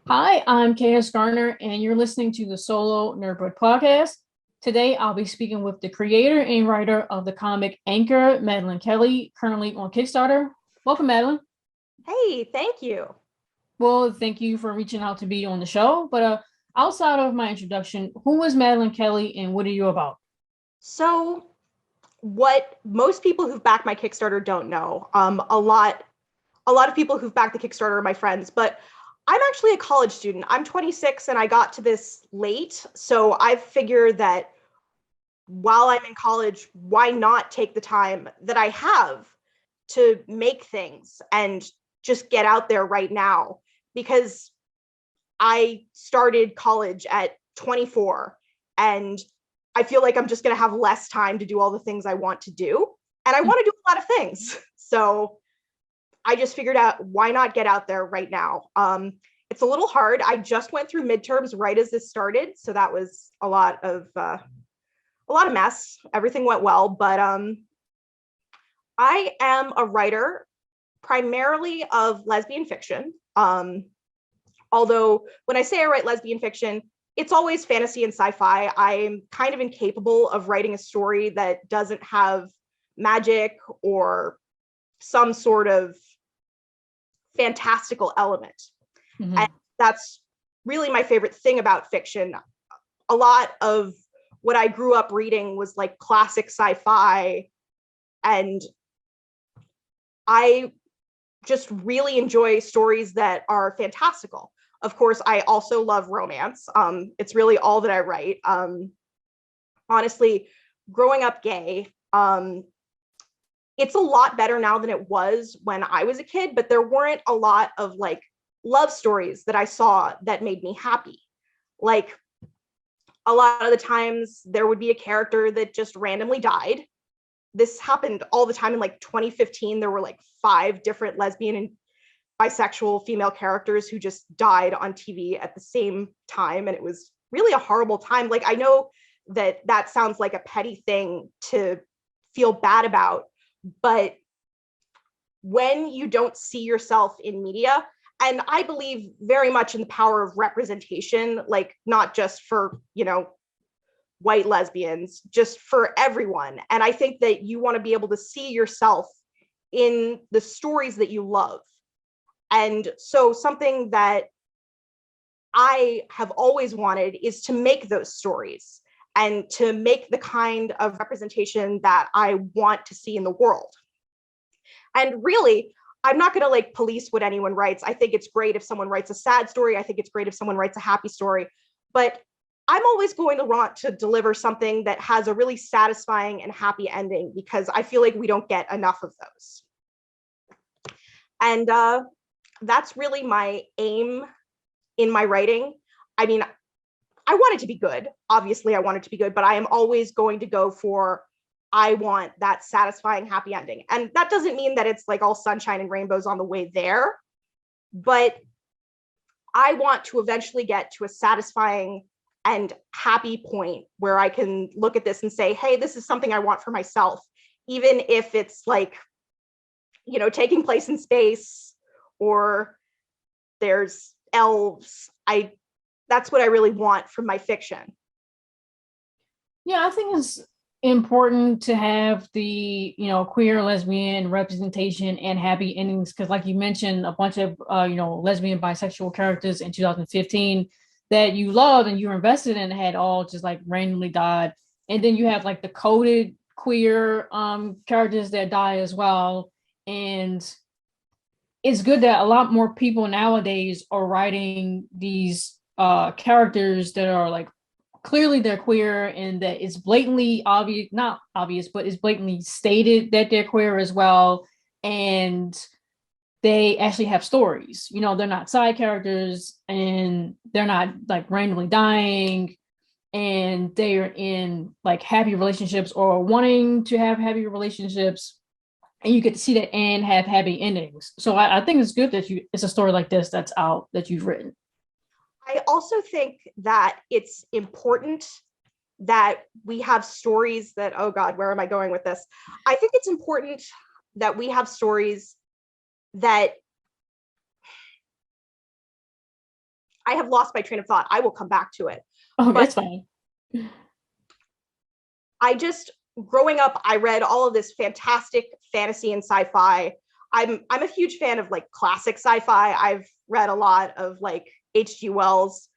Hi, I'm KS Garner, and you're listening to the Solo Nerdbird podcast. Today, I'll be speaking with the creator and writer of the comic Anchor, Madeline Kelly, currently on Kickstarter. Welcome, Madeline. Hey, thank you. Well, thank you for reaching out to be on the show. But outside of my introduction, who is Madeline Kelly, and what are you about? So, what most people who've backed my Kickstarter don't know, a lot of people who've backed the Kickstarter are my friends, but I'm actually a college student. I'm 26 and I got to this late, so I've figured that while I'm in college, why not take the time that I have to make things and just get out there right now? Because I started college at 24 and I feel like I'm just going to have less time to do all the things I want to do. And I want to do a lot of things. So I just figured out why not get out there right now. It's a little hard. I just went through midterms right as this started. So that was a lot of mess. Everything went well, but I am a writer primarily of lesbian fiction. Although when I say I write lesbian fiction, it's always fantasy and sci-fi. I'm kind of incapable of writing a story that doesn't have magic or some sort of fantastical element. Mm-hmm. And that's really my favorite thing about fiction. A lot of what I grew up reading was like classic sci-fi, and I just really enjoy stories that are fantastical. Of course, I also love romance. It's really all that I write. Honestly, growing up gay, it's a lot better now than it was when I was a kid, but there weren't a lot of like love stories that I saw that made me happy. Like a lot of the times there would be a character that just randomly died. This happened all the time in like 2015. There were like 5 different lesbian and bisexual female characters who just died on TV at the same time. And it was really a horrible time. Like, I know that sounds like a petty thing to feel bad about, but when you don't see yourself in media, and I believe very much in the power of representation, like not just for, white lesbians, just for everyone. And I think that you want to be able to see yourself in the stories that you love. And so something that I have always wanted is to make those stories and to make the kind of representation that I want to see in the world. And really, I'm not going to like police what anyone writes. I think it's great if someone writes a sad story. I think it's great if someone writes a happy story. But I'm always going to want to deliver something that has a really satisfying and happy ending, because I feel like we don't get enough of those. And that's really my aim in my writing. I mean, I want it to be good. Obviously, I want it to be good, but I am always going to go for, I want that satisfying, happy ending. And that doesn't mean that it's like all sunshine and rainbows on the way there, but I want to eventually get to a satisfying and happy point where I can look at this and say, hey, this is something I want for myself, even if it's like, taking place in space or there's elves. That's what I really want from my fiction. Yeah, I think it's important to have the queer lesbian representation and happy endings, because like you mentioned, a bunch of lesbian bisexual characters in 2015 that you loved and you were invested in had all just like randomly died. And then you have like the coded queer characters that die as well. And it's good that a lot more people nowadays are writing these characters that are like clearly they're queer, and that it's blatantly obvious, not obvious, but it's blatantly stated that they're queer as well. And they actually have stories. They're not side characters, and they're not like randomly dying, and they're in like happy relationships or wanting to have happy relationships, and you get to see that and have happy endings. So I think it's good that it's a story like this that's out that you've written. I also think that it's important that we have stories that, oh God, where am I going with this? I think it's important that we have stories that I have lost my train of thought. I will come back to it. Oh, But that's fine. growing up, I read all of this fantastic fantasy and sci-fi. I'm a huge fan of like classic sci-fi. I've read a lot of like H.G. Wells.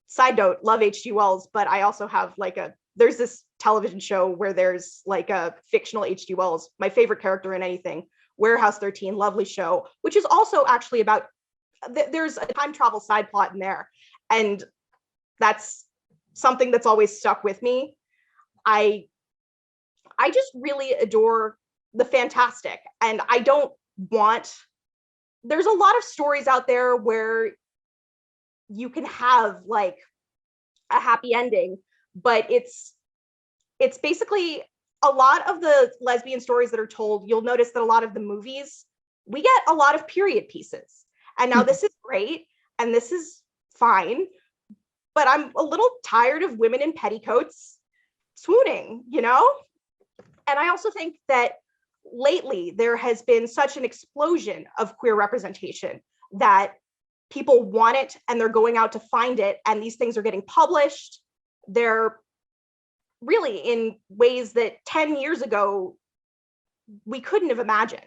Side note, love H.G. Wells, but I also have like there's this television show where there's like a fictional H.G. Wells, my favorite character in anything, Warehouse 13, lovely show, which is also actually about, there's a time travel side plot in there. And that's something that's always stuck with me. I just really adore the fantastic. And there's a lot of stories out there where you can have like a happy ending, but it's basically a lot of the lesbian stories that are told. You'll notice that a lot of the movies, we get a lot of period pieces. And now this is great and this is fine, but I'm a little tired of women in petticoats swooning, you know? And I also think that lately there has been such an explosion of queer representation that people want it and they're going out to find it. And these things are getting published. They're really in ways that 10 years ago, we couldn't have imagined.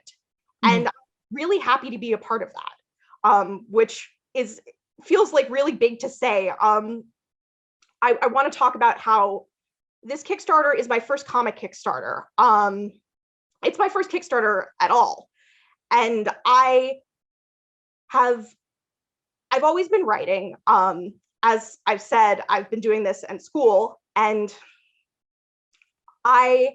And I'm really happy to be a part of that, which feels like really big to say. I want to talk about how this Kickstarter is my first comic Kickstarter. It's my first Kickstarter at all. And I've always been writing. As I've said, I've been doing this in school, and I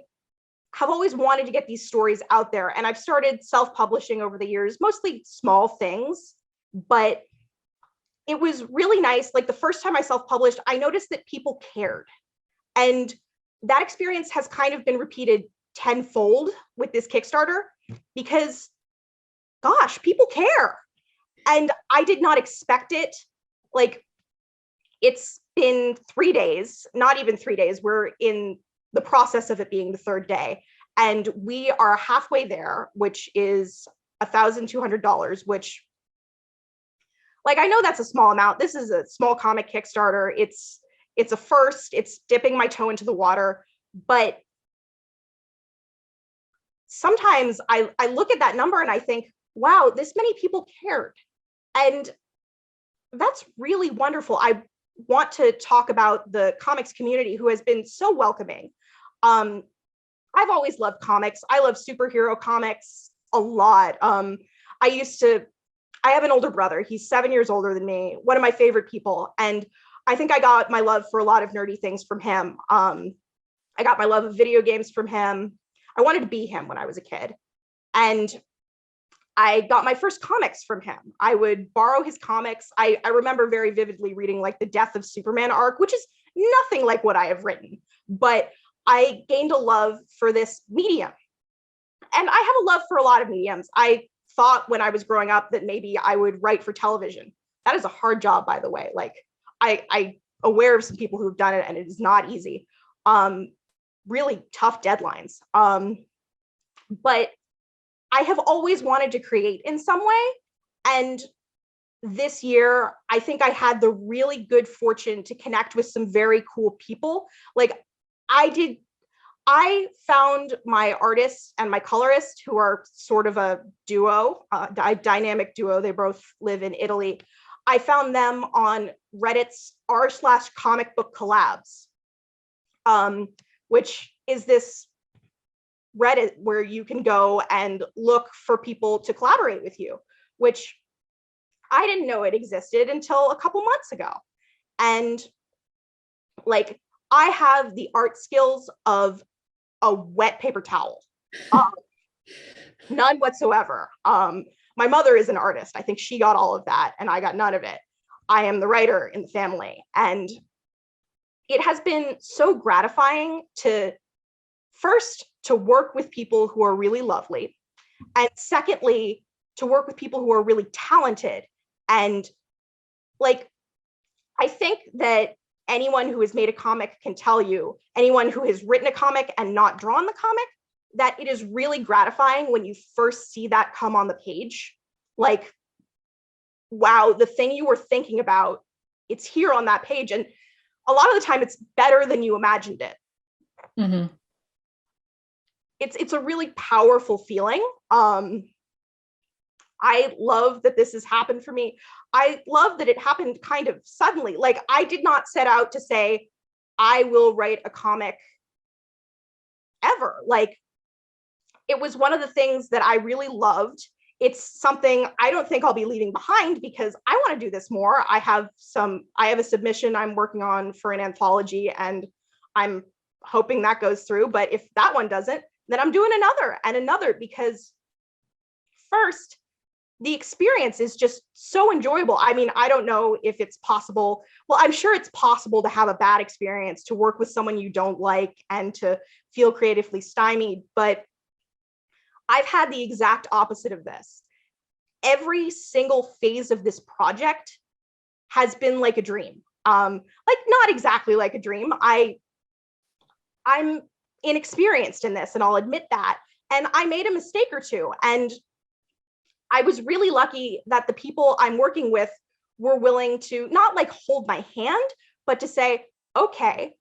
have always wanted to get these stories out there. And I've started self-publishing over the years, mostly small things, but it was really nice. Like the first time I self-published, I noticed that people cared. And that experience has kind of been repeated tenfold with this Kickstarter because, gosh, people care. And I did not expect it. Like, it's been 3 days, not even 3 days. We're in the process of it being the third day. And we are halfway there, which is $1,200, which, like, I know that's a small amount. This is a small comic Kickstarter. It's a first. It's dipping my toe into the water. But sometimes I look at that number and I think, wow, this many people cared. And that's really wonderful. I want to talk about the comics community who has been so welcoming. I've always loved comics. I love superhero comics a lot. I have an older brother. He's 7 years older than me, one of my favorite people. And I think I got my love for a lot of nerdy things from him. I got my love of video games from him. I wanted to be him when I was a kid. And I got my first comics from him. I would borrow his comics. I remember very vividly reading like the Death of Superman arc, which is nothing like what I have written, but I gained a love for this medium. And I have a love for a lot of mediums. I thought when I was growing up that maybe I would write for television. That is a hard job, by the way. Like I aware of some people who've done it and it is not easy. Really tough deadlines. But I have always wanted to create in some way. And this year, I think I had the really good fortune to connect with some very cool people. Like I found my artist and my colorist, who are sort of a duo, a dynamic duo. They both live in Italy. I found them on Reddit's r/comic book collabs, which is this Reddit where you can go and look for people to collaborate with you, which I didn't know it existed until a couple months ago. And like, I have the art skills of a wet paper towel, none whatsoever. My mother is an artist. I think she got all of that and I got none of it. I am the writer in the family. And it has been so gratifying to work with people who are really lovely. And secondly, to work with people who are really talented. And like, I think that anyone who has made a comic can tell you, anyone who has written a comic and not drawn the comic, that it is really gratifying when you first see that come on the page. Like, wow, the thing you were thinking about it's here on that page. And a lot of the time it's better than you imagined it. Mm-hmm. It's a really powerful feeling. I love that this has happened for me. I love that it happened kind of suddenly. Like, I did not set out to say, I will write a comic ever. Like, it was one of the things that I really loved. It's something I don't think I'll be leaving behind because I want to do this more. I have a submission I'm working on for an anthology, and I'm hoping that goes through. But if that one doesn't, then I'm doing another and another, because first, the experience is just so enjoyable. I mean, I don't know if it's possible. Well, I'm sure it's possible to have a bad experience, to work with someone you don't like, and to feel creatively stymied. But I've had the exact opposite of this. Every single phase of this project has been like a dream. Like, not exactly like a dream. I'm inexperienced in this, and I'll admit that. And I made a mistake or two. And I was really lucky that the people I'm working with were willing to not like hold my hand, but to say, okay,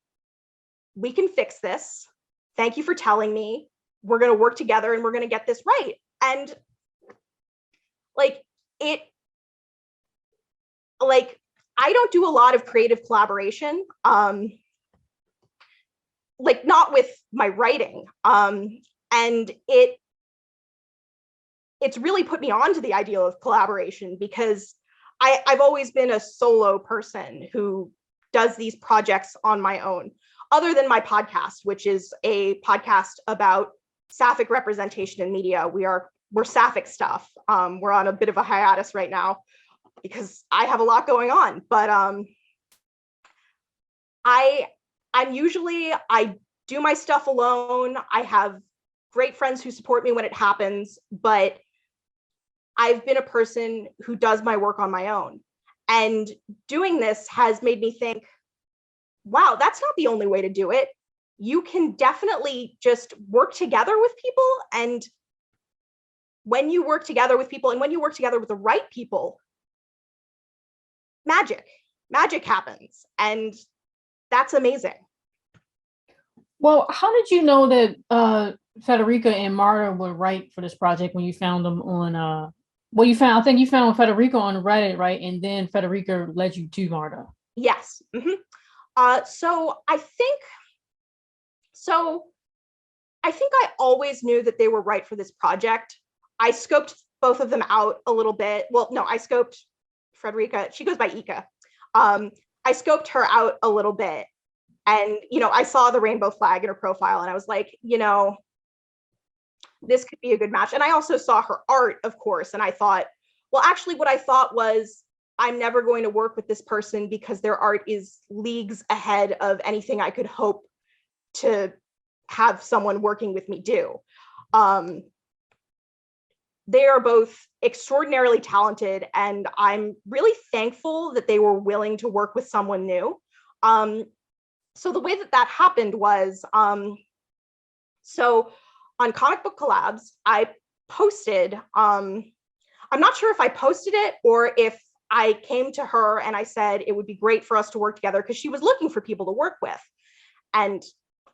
we can fix this. Thank you for telling me. We're going to work together and we're going to get this right. And like, I don't do a lot of creative collaboration, like not with my writing. And it's really put me on to the idea of collaboration, because I've always been a solo person who does these projects on my own, other than my podcast, which is a podcast about sapphic representation in media. We're sapphic stuff. We're on a bit of a hiatus right now because I have a lot going on, but I do my stuff alone. I have great friends who support me when it happens, but I've been a person who does my work on my own. And doing this has made me think, wow, that's not the only way to do it. You can definitely just work together with people. And when you work together with people, and when you work together with the right people, magic happens. And that's amazing. Well, how did you know that Federica and Marta were right for this project when you found them on I think you found Federica on Reddit, right? And then Federica led you to Marta. Yes. Mm-hmm. So I think I always knew that they were right for this project. I scoped both of them out a little bit. Well, no, I scoped Frederica. She goes by Ika. I scoped her out a little bit, and I saw the rainbow flag in her profile, and I was like, this could be a good match. And I also saw her art, of course, and I thought, well, actually, what I thought was, I'm never going to work with this person because their art is leagues ahead of anything I could hope to have someone working with me do. They are both extraordinarily talented, and I'm really thankful that they were willing to work with someone new. So the way that happened was, so on Comic Book Collabs, I posted, I'm not sure if I posted it or if I came to her and I said it would be great for us to work together, because she was looking for people to work with. And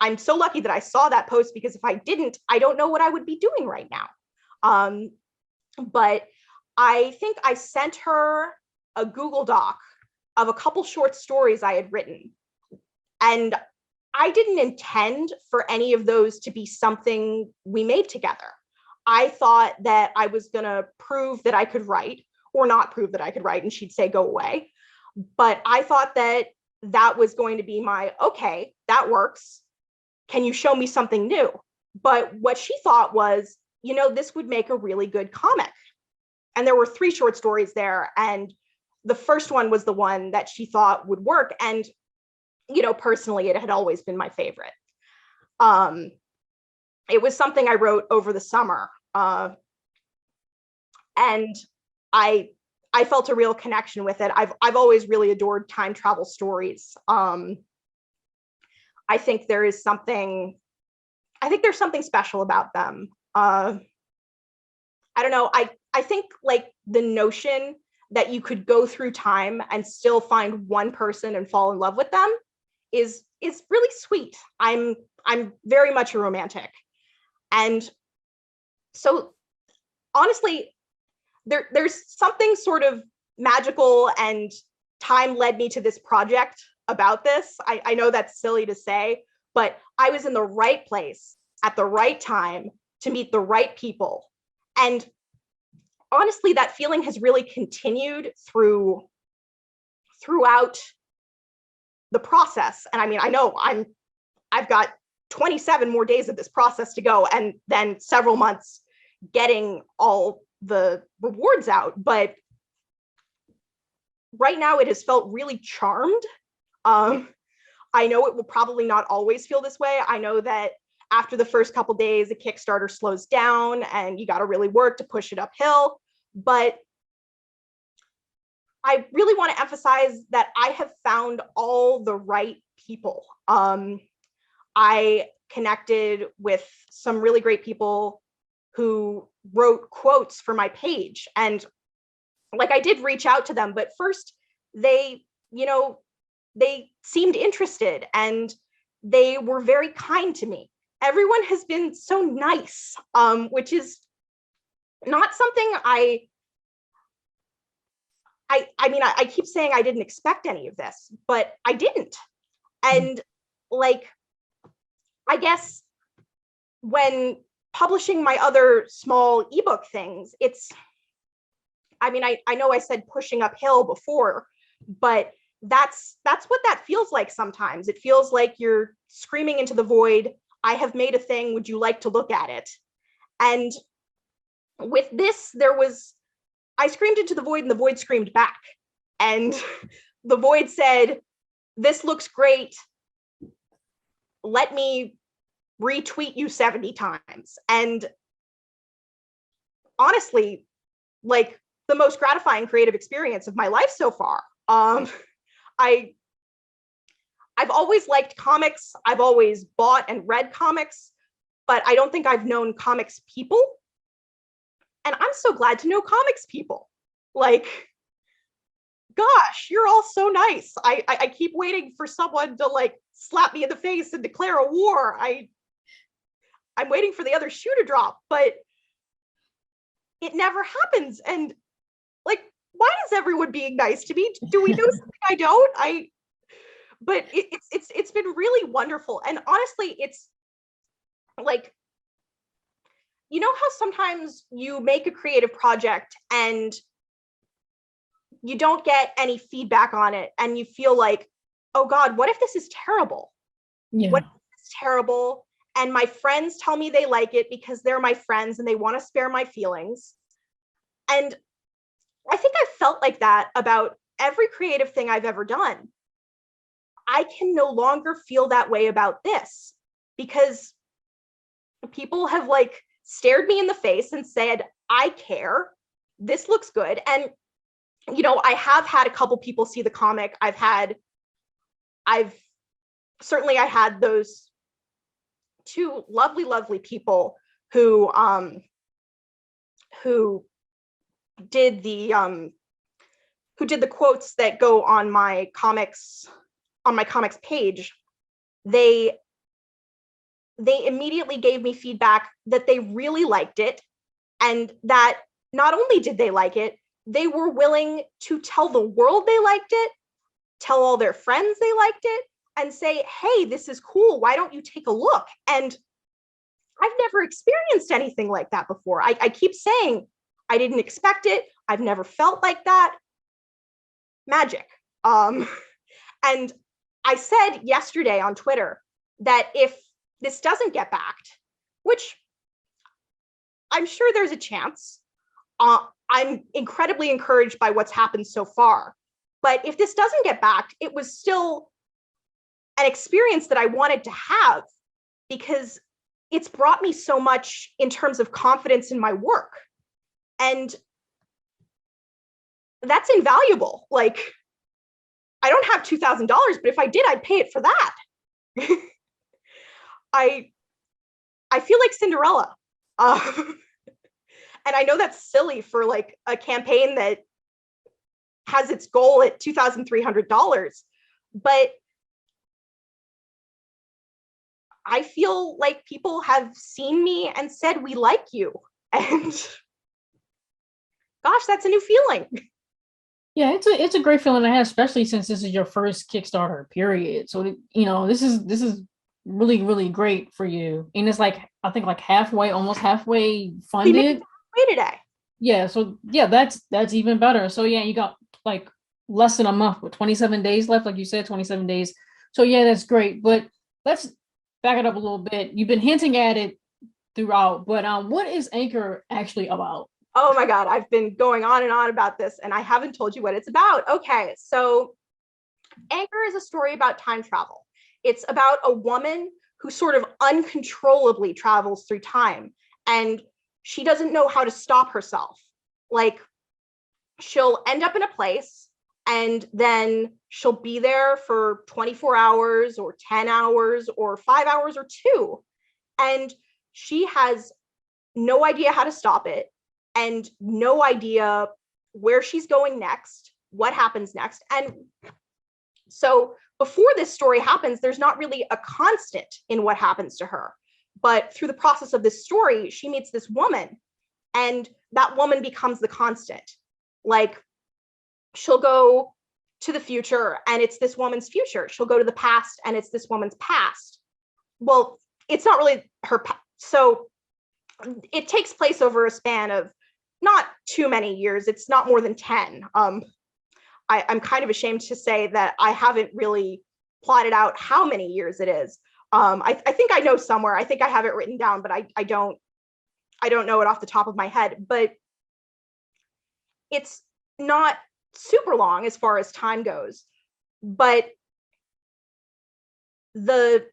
I'm so lucky that I saw that post, because if I didn't, I don't know what I would be doing right now. But I think I sent her a Google Doc of a couple short stories I had written. And I didn't intend for any of those to be something we made together. I thought that I was going to prove that I could write, or not prove that I could write, and she'd say, go away. But I thought that was going to be my, okay, that works. Can you show me something new? But what she thought was, this would make a really good comic. And there were 3 short stories there. And the first one was the one that she thought would work. And, personally, it had always been my favorite. It was something I wrote over the summer. And I felt a real connection with it. I've always really adored time travel stories. I think there's something special about them. I don't know. I think like the notion that you could go through time and still find one person and fall in love with them is really sweet. I'm very much a romantic. And so honestly, there's something sort of magical, and time led me to this project about this. I know that's silly to say, but I was in the right place at the right time to meet the right people. And honestly, that feeling has really continued throughout the process. And I mean, I know I've got 27 more days of this process to go, and then several months getting all the rewards out. But right now it has felt really charmed. I know it will probably not always feel this way. I know that after the first couple days, the Kickstarter slows down and you got to really work to push it uphill. But I really want to emphasize that I have found all the right people. I connected with some really great people who wrote quotes for my page. And like, I did reach out to them, but first they seemed interested and they were very kind to me. Everyone has been so nice, which is not something I mean, I keep saying I didn't expect any of this, but I didn't. And like, I guess when publishing my other small ebook things, I mean, I know I said pushing uphill before, but that's what that feels like sometimes. It feels like you're screaming into the void. I have made a thing. Would you like to look at it? And with this, I screamed into the void and the void screamed back. And the void said, this looks great. Let me retweet you 70 times. And honestly, like, the most gratifying creative experience of my life so far. I've always liked comics. I've always bought and read comics, but I don't think I've known comics people. And I'm so glad to know comics people. Like, gosh, you're all so nice. I keep waiting for someone to like slap me in the face and declare a war. I'm waiting for the other shoe to drop, but it never happens. And like, why is everyone being nice to me? Do we know something I don't? But it's been really wonderful. And honestly, it's like, you know how sometimes you make a creative project and you don't get any feedback on it and you feel like, oh God, what if this is terrible? Yeah. What if this is terrible? And my friends tell me they like it because they're my friends and they want to spare my feelings. And I think I've felt like that about every creative thing I've ever done. I can no longer feel that way about this because people have like stared me in the face and said, I care, this looks good. And, you know, I have had a couple people see the comic. I had those two lovely people who did the quotes that go on my comics page. They immediately gave me feedback that they really liked it, and that not only did they like it, they were willing to tell the world they liked it, tell all their friends they liked it, and say, hey, this is cool, why don't you take a look? And I've never experienced anything like that before. I keep saying I didn't expect it. I've never felt like that. Magic. And I said yesterday on Twitter that if this doesn't get backed, which I'm sure there's a chance, I'm incredibly encouraged by what's happened so far. But if this doesn't get backed, it was still an experience that I wanted to have because it's brought me so much in terms of confidence in my work. And that's invaluable. Like, I don't have $2,000, but if I did, I'd pay it for that. I feel like Cinderella. And I know that's silly for like a campaign that has its goal at $2,300. But I feel like people have seen me and said, we like you. And gosh, that's a new feeling. Yeah, it's a great feeling to have, especially since this is your first Kickstarter period. So this is really, really great for you. And it's like, I think like almost halfway We made funded. it halfway today. Yeah, so yeah, that's even better. So yeah, you got like less than a month with 27 days left, like you said, 27 days. So yeah, that's great. But let's back it up a little bit. You've been hinting at it throughout, but what is Anchor actually about? Oh my God, I've been going on and on about this and I haven't told you what it's about. Okay, so Anchor is a story about time travel. It's about a woman who sort of uncontrollably travels through time and she doesn't know how to stop herself. Like, she'll end up in a place and then she'll be there for 24 hours or 10 hours or 5 hours or 2. And she has no idea how to stop it and no idea where she's going next, what happens next. And so before this story happens, there's not really a constant in what happens to her. But through the process of this story, she meets this woman and that woman becomes the constant. Like, she'll go to the future and it's this woman's future. She'll go to the past and it's this woman's past. Well, it's not really her. So it takes place over a span of not too many years. It's not more than 10. I'm kind of ashamed to say that I haven't really plotted out how many years it is. I think I know somewhere. I think I have it written down, but I don't know it off the top of my head. But it's not super long as far as time goes. But the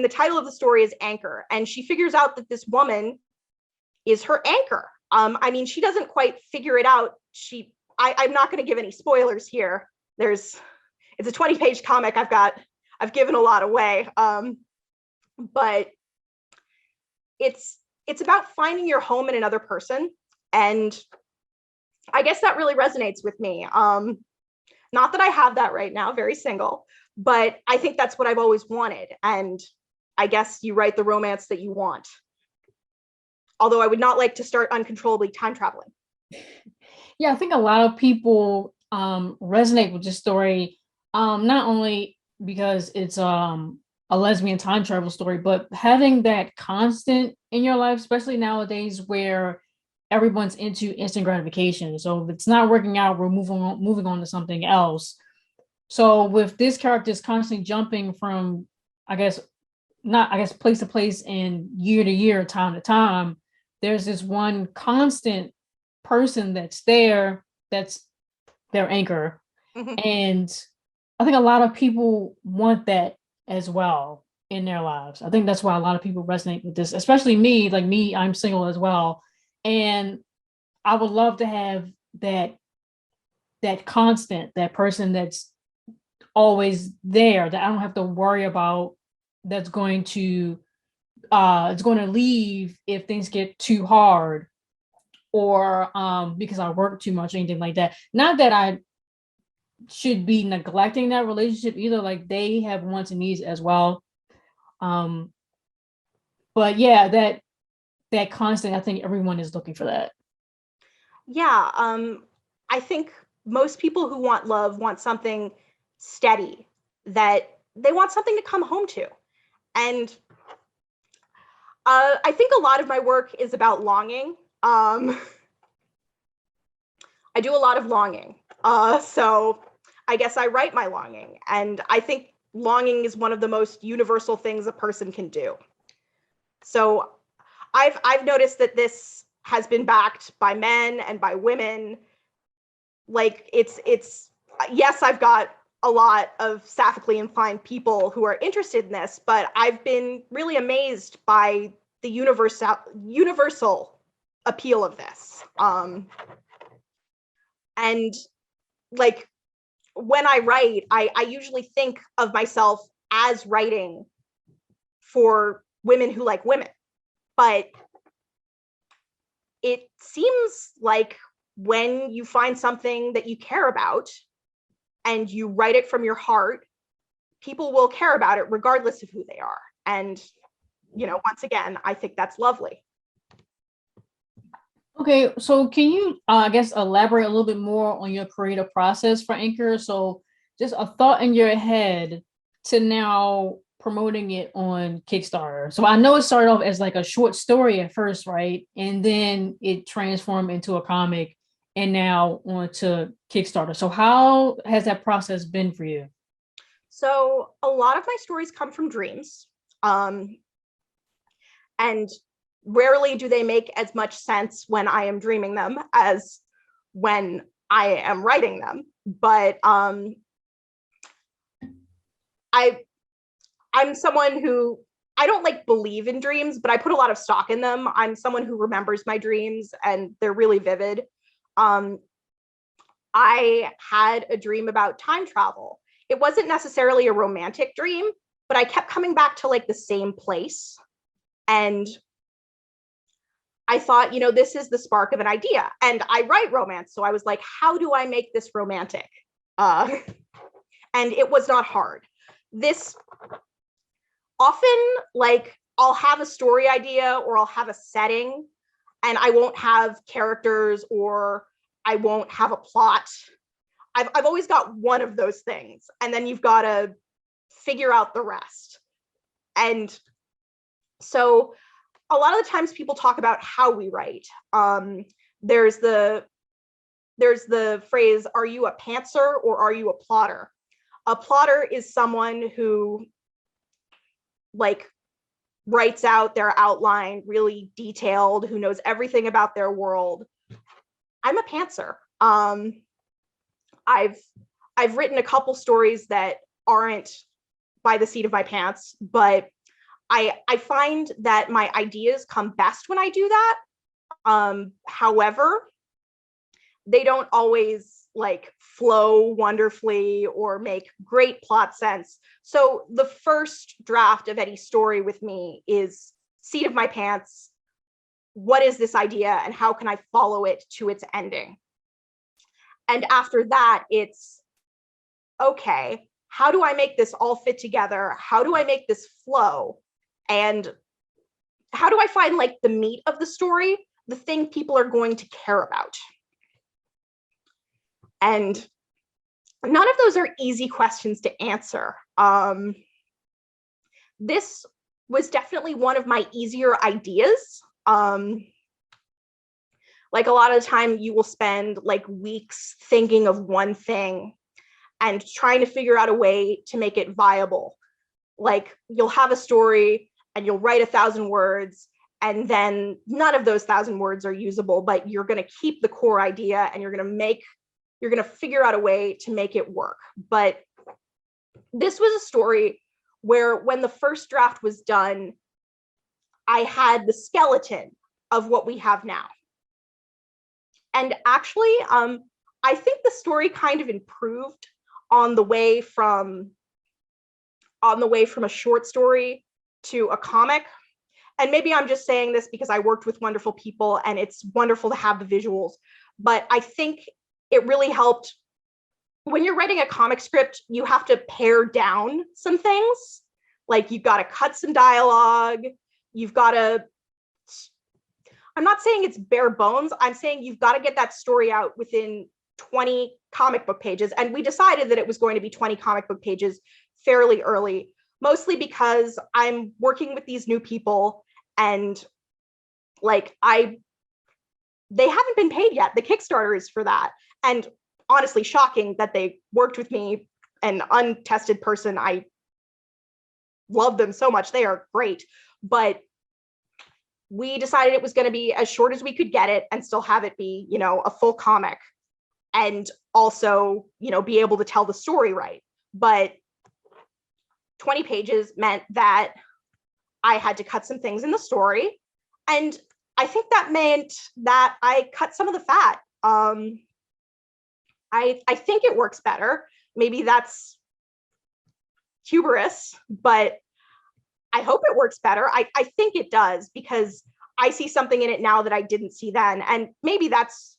title of the story is Anchor, and she figures out that this woman is her anchor. She doesn't quite figure it out. I'm not going to give any spoilers here. It's a 20-page comic. I've given a lot away. But it's about finding your home in another person. And I guess that really resonates with me. Not that I have that right now, very single, but I think that's what I've always wanted. And I guess you write the romance that you want. Although I would not like to start uncontrollably time traveling. Yeah, I think a lot of people resonate with this story, not only because it's a lesbian time travel story, but having that constant in your life, especially nowadays where everyone's into instant gratification. So if it's not working out, we're moving on to something else. So with this character is constantly jumping from, place to place and year to year, time to time, there's this one constant person that's there, that's their anchor. Mm-hmm. And I think a lot of people want that as well in their lives. I think that's why a lot of people resonate with this, especially me. Like me, I'm single as well. And I would love to have that constant, that person that's always there, that I don't have to worry about, that's going to it's going to leave if things get too hard, or because I work too much or anything like that. Not that I should be neglecting that relationship either. Like, they have wants and needs as well. But yeah, that constant, I think everyone is looking for that. Yeah, I think most people who want love want something steady, that they want something to come home to. And I think a lot of my work is about longing. I do a lot of longing. So I guess I write my longing. And I think longing is one of the most universal things a person can do. So I've noticed that this has been backed by men and by women. Like, it's yes, I've got a lot of sapphic inclined people who are interested in this, but I've been really amazed by the universal appeal of this. And like, when I write, I usually think of myself as writing for women who like women, but it seems like when you find something that you care about and you write it from your heart, people will care about it regardless of who they are. And, once again, I think that's lovely. Okay, so can you, I guess, elaborate a little bit more on your creative process for Anchor? So just a thought in your head to now promoting it on Kickstarter. So I know it started off as like a short story at first, right? And then it transformed into a comic and now onto Kickstarter. So how has that process been for you? So a lot of my stories come from dreams. And rarely do they make as much sense when I am dreaming them as when I am writing them. But I'm someone who, I don't like believe in dreams, but I put a lot of stock in them. I'm someone who remembers my dreams and they're really vivid. I had a dream about time travel. It wasn't necessarily a romantic dream, but I kept coming back to like the same place. And I thought, this is the spark of an idea. And I write romance. So I was like, how do I make this romantic? And it was not hard. This often, like, I'll have a story idea or I'll have a setting and I won't have characters or I won't have a plot. I've always got one of those things. And then you've got to figure out the rest. And so a lot of the times people talk about how we write. There's the phrase, are you a pantser or are you a plotter? A plotter is someone who like writes out their outline really detailed, who knows everything about their world. I'm a pantser. I've written a couple stories that aren't by the seat of my pants, but I find that my ideas come best when I do that. However, they don't always like flow wonderfully or make great plot sense. So the first draft of any story with me is seat of my pants. What is this idea and how can I follow it to its ending? And after that, it's okay, how do I make this all fit together? How do I make this flow? And how do I find like the meat of the story, the thing people are going to care about? And none of those are easy questions to answer. This was definitely one of my easier ideas. Like a lot of the time you will spend like weeks thinking of one thing and trying to figure out a way to make it viable. Like you'll have a story and you'll write 1,000 words and then none of those 1,000 words are usable, but you're going to keep the core idea and you're going to figure out a way to make it work. But this was a story where when the first draft was done, I had the skeleton of what we have now. And actually, I think the story kind of improved on the way from a short story to a comic. And maybe I'm just saying this because I worked with wonderful people and it's wonderful to have the visuals, but I think it really helped. When you're writing a comic script, you have to pare down some things. Like you've got to cut some dialogue. I'm not saying it's bare bones. I'm saying you've got to get that story out within 20 comic book pages. And we decided that it was going to be 20 comic book pages fairly early, mostly because I'm working with these new people and like they haven't been paid yet. The Kickstarter is for that. And honestly, shocking that they worked with me, an untested person. I love them so much. They are great. But we decided it was going to be as short as we could get it and still have it be, a full comic and also, be able to tell the story right. But 20 pages meant that I had to cut some things in the story. And I think that meant that I cut some of the fat. I think it works better. Maybe that's hubris, but I hope it works better. I think it does because I see something in it now that I didn't see then. And maybe that's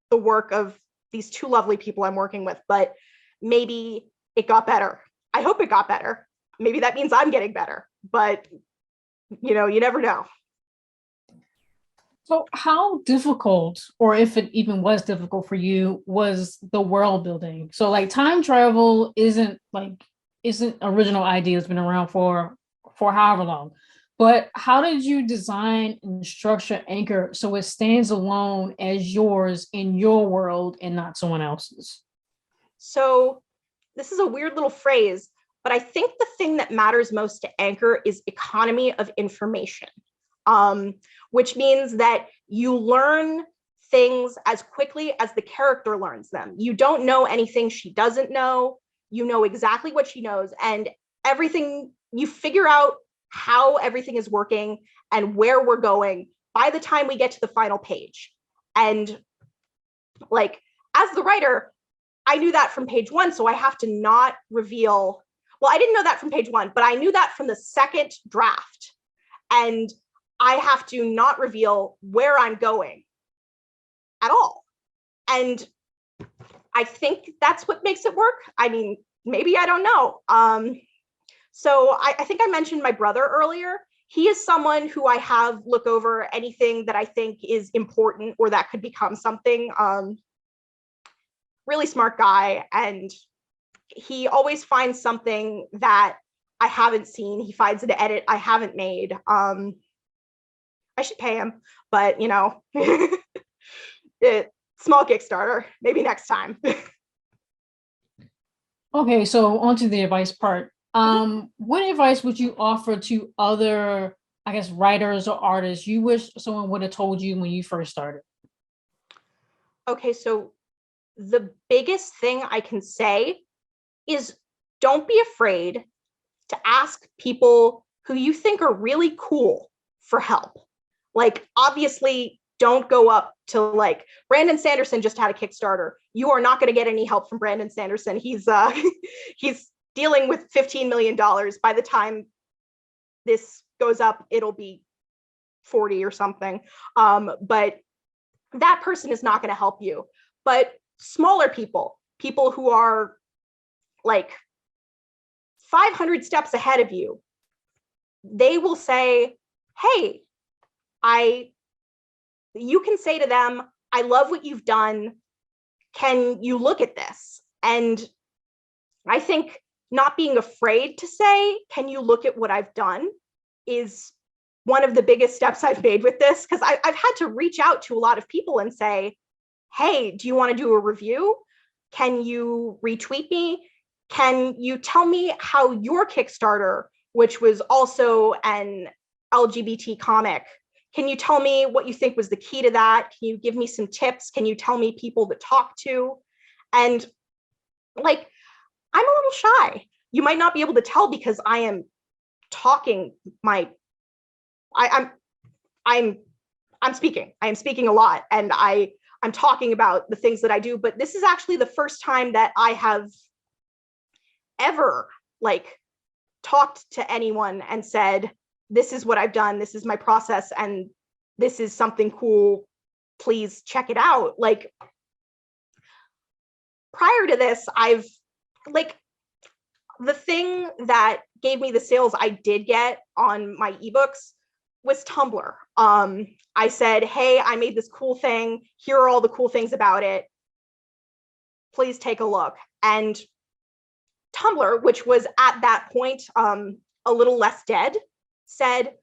the work of these two lovely people I'm working with, but maybe it got better. I hope it got better. Maybe that means I'm getting better, but you never know. So how difficult, or if it even was difficult for you, was the world building? So like time travel isn't original idea. It's been around for however long. But how did you design and structure Anchor so it stands alone as yours in your world and not someone else's? So this is a weird little phrase, but I think the thing that matters most to Anchor is economy of information, which means that you learn things as quickly as the character learns them. You don't know anything she doesn't know. You know exactly what she knows, and everything, you figure out how everything is working and where we're going by the time we get to the final page. And like, as the writer, I knew that from page 1, so I have to not reveal. Well, I didn't know that from page 1, but I knew that from the second draft. And I have to not reveal where I'm going at all. And I think that's what makes it work. I mean, maybe, I don't know. So I think I mentioned my brother earlier. He is someone who I have look over anything that I think is important or that could become something. Really smart guy. And he always finds something that I haven't seen. He finds an edit I haven't made. I should pay him, but small Kickstarter, maybe next time. Okay, so on to the advice part. What advice would you offer to other, I guess, writers or artists you wish someone would have told you when you first started? Okay, so the biggest thing I can say is don't be afraid to ask people who you think are really cool for help. Like, obviously, don't go up to like Brandon Sanderson just had a Kickstarter. You are not going to get any help from Brandon Sanderson. He's dealing with $15 million. By the time this goes up, it'll be 40 or something. But that person is not going to help you. But smaller people who are like 500 steps ahead of you, they will say, hey, you can say to them, I love what you've done. Can you look at this? And I think not being afraid to say, can you look at what I've done, is one of the biggest steps I've made with this, because I've had to reach out to a lot of people and say, hey, do you want to do a review? Can you retweet me? Can you tell me how your Kickstarter, which was also an LGBT comic, can you tell me what you think was the key to that? Can you give me some tips? Can you tell me people to talk to? And like, I'm a little shy. You might not be able to tell because I am talking I'm speaking. I am speaking a lot, and I'm talking about the things that I do, but this is actually the first time that I have ever like talked to anyone and said, this is what I've done, this is my process, and this is something cool, please check it out. Like, prior to this, I've like, the thing that gave me the sales I did get on my ebooks was Tumblr. I said, hey, I made this cool thing, here are all the cool things about it, please take a look. And Tumblr, which was at that point a little less dead, said,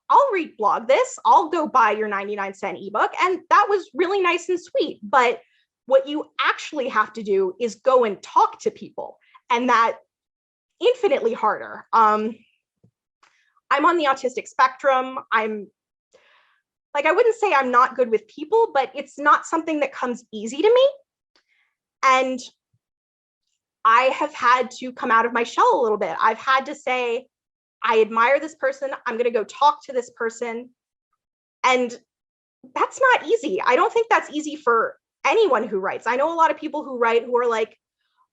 I'll reblog this, I'll go buy your 99-cent ebook. And that was really nice and sweet. But what you actually have to do is go and talk to people. And that infinitely harder. I'm on the autistic spectrum. I wouldn't say I'm not good with people, but it's not something that comes easy to me. And I have had to come out of my shell a little bit. I've had to say, I admire this person, I'm going to go talk to this person. And that's not easy. I don't think that's easy for anyone who writes. I know a lot of people who write who are like,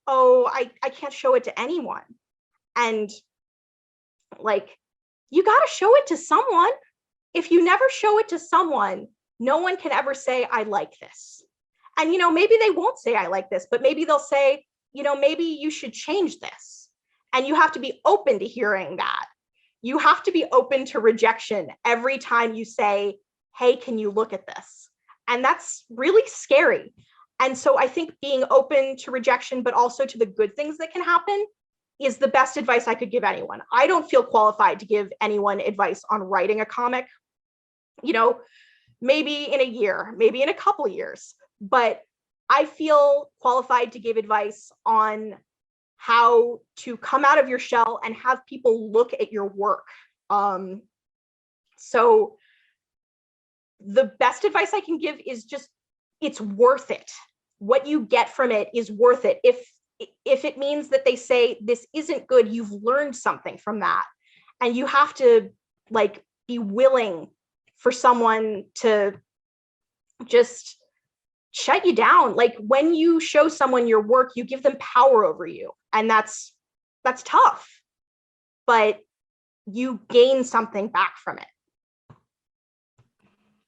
oh, I can't show it to anyone. And like, you got to show it to someone. If you never show it to someone, no one can ever say, I like this. And, maybe they won't say, I like this, but maybe they'll say, maybe you should change this. And you have to be open to hearing that. You have to be open to rejection every time you say, hey, can you look at this? And that's really scary. And so I think being open to rejection, but also to the good things that can happen, is the best advice I could give anyone. I don't feel qualified to give anyone advice on writing a comic, maybe in a year, maybe in a couple years, but I feel qualified to give advice on how to come out of your shell and have people look at your work. So the best advice I can give is just, it's worth it. What you get from it is worth it. If it means that they say this isn't good, you've learned something from that. And you have to be willing for someone to just shut you down. When you show someone your work, you give them power over you. And that's tough, but you gain something back from it.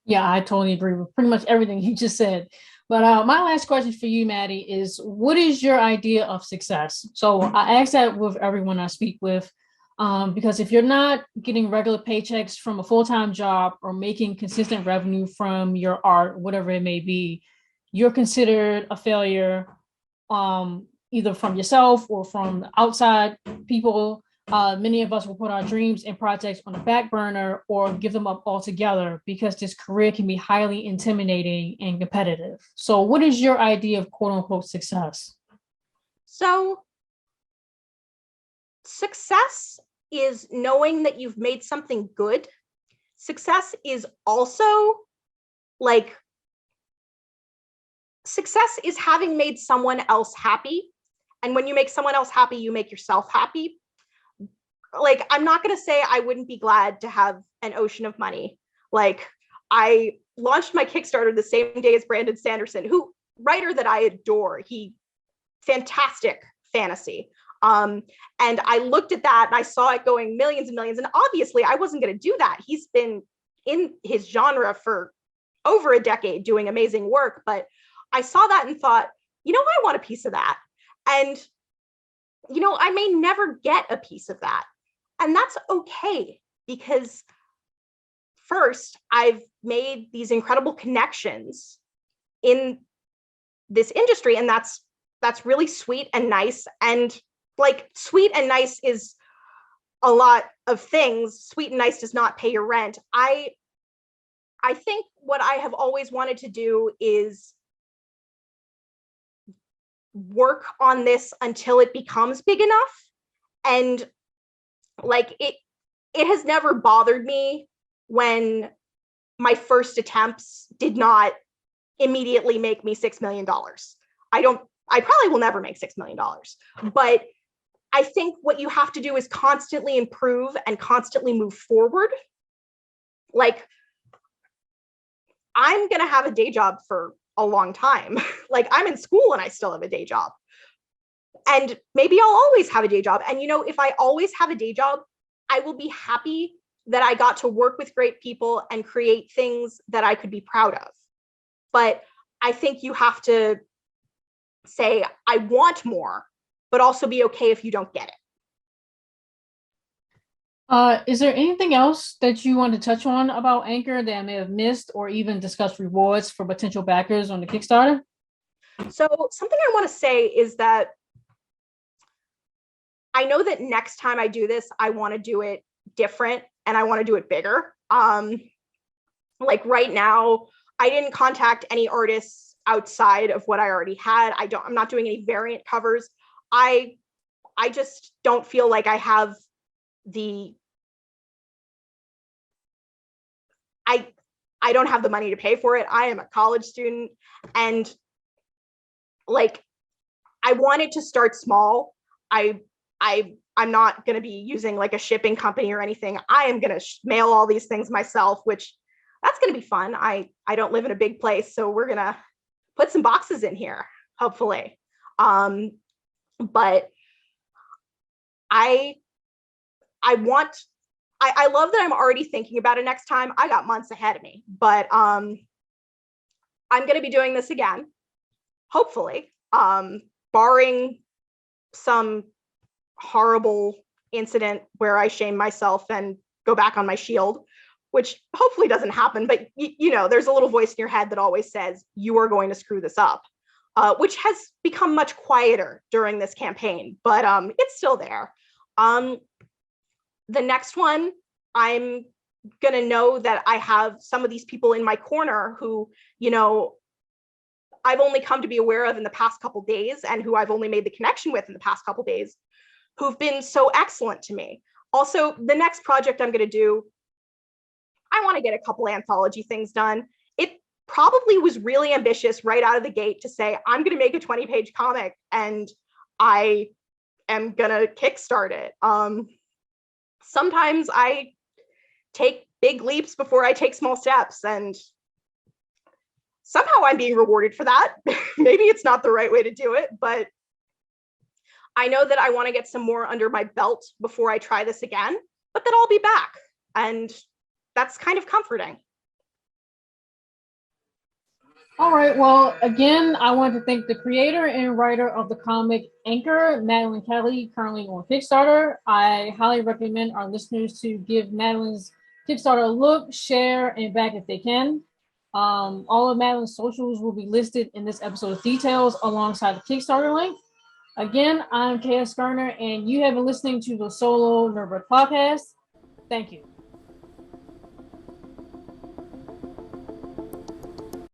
Yeah, I totally agree with pretty much everything you just said. But my last question for you, Maddie, is what is your idea of success? So I ask that with everyone I speak with, because if you're not getting regular paychecks from a full-time job or making consistent revenue from your art, whatever it may be, you're considered a failure, either from yourself or from outside people. Many of us will put our dreams and projects on the back burner or give them up altogether because this career can be highly intimidating and competitive. So what is your idea of quote unquote success? So success is knowing that you've made something good. Success is also success is having made someone else happy. And when you make someone else happy, you make yourself happy. I'm not going to say I wouldn't be glad to have an ocean of money. I launched my Kickstarter the same day as Brandon Sanderson, writer that I adore. Fantastic fantasy. And I looked at that and I saw it going millions and millions. And obviously I wasn't going to do that. He's been in his genre for over a decade doing amazing work. But I saw that and thought, I want a piece of that. And, I may never get a piece of that. And that's okay, because first, I've made these incredible connections in this industry, and that's really sweet and nice. And sweet and nice is a lot of things. Sweet and nice does not pay your rent. I think what I have always wanted to do is work on this until it becomes big enough. And it has never bothered me when my first attempts did not immediately make me $6 million. I probably will never make $6 million, but I think what you have to do is constantly improve and constantly move forward. I'm going to have a day job for a long time. I'm in school and I still have a day job. And maybe I'll always have a day job. And, if I always have a day job, I will be happy that I got to work with great people and create things that I could be proud of. But I think you have to say, I want more, but also be okay if you don't get it. Is there anything else that you want to touch on about Anchor that I may have missed, or even discuss rewards for potential backers on the Kickstarter? So something I want to say is that I know that next time I do this, I want to do it different and I want to do it bigger. Right now, I didn't contact any artists outside of what I already had. I'm not doing any variant covers. I just don't feel like I have I don't have the money to pay for it. I am a college student, and I wanted to start small. I'm not going to be using a shipping company or anything. I am going to mail all these things myself, which that's going to be fun. I don't live in a big place, so we're going to put some boxes in here, hopefully. But I love that I'm already thinking about it next time. I got months ahead of me, but I'm going to be doing this again, hopefully, barring some horrible incident where I shame myself and go back on my shield, which hopefully doesn't happen. But, you know, there's a little voice in your head that always says, you are going to screw this up, which has become much quieter during this campaign, but it's still there. The next one, I'm going to know that I have some of these people in my corner who, you know, I've only come to be aware of in the past couple of days, and who I've only made the connection with in the past couple of days, who've been so excellent to me. Also, the next project I'm going to do, I want to get a couple anthology things done. It probably was really ambitious right out of the gate to say, I'm going to make a 20-page comic and I am going to kickstart it. Sometimes I take big leaps before I take small steps, and somehow I'm being rewarded for that. Maybe it's not the right way to do it, but I know that I want to get some more under my belt before I try this again, but that I'll be back. And that's kind of comforting. All right. Well, again, I want to thank the creator and writer of the comic Anchor, Madeline Kelly, currently on Kickstarter. I highly recommend our listeners to give Madeline's Kickstarter a look, share, and back if they can. All of Madeline's socials will be listed in this episode's details alongside the Kickstarter link. Again, I'm Kaya Skarner, and you have been listening to the Solo Nerd Bird Podcast. Thank you.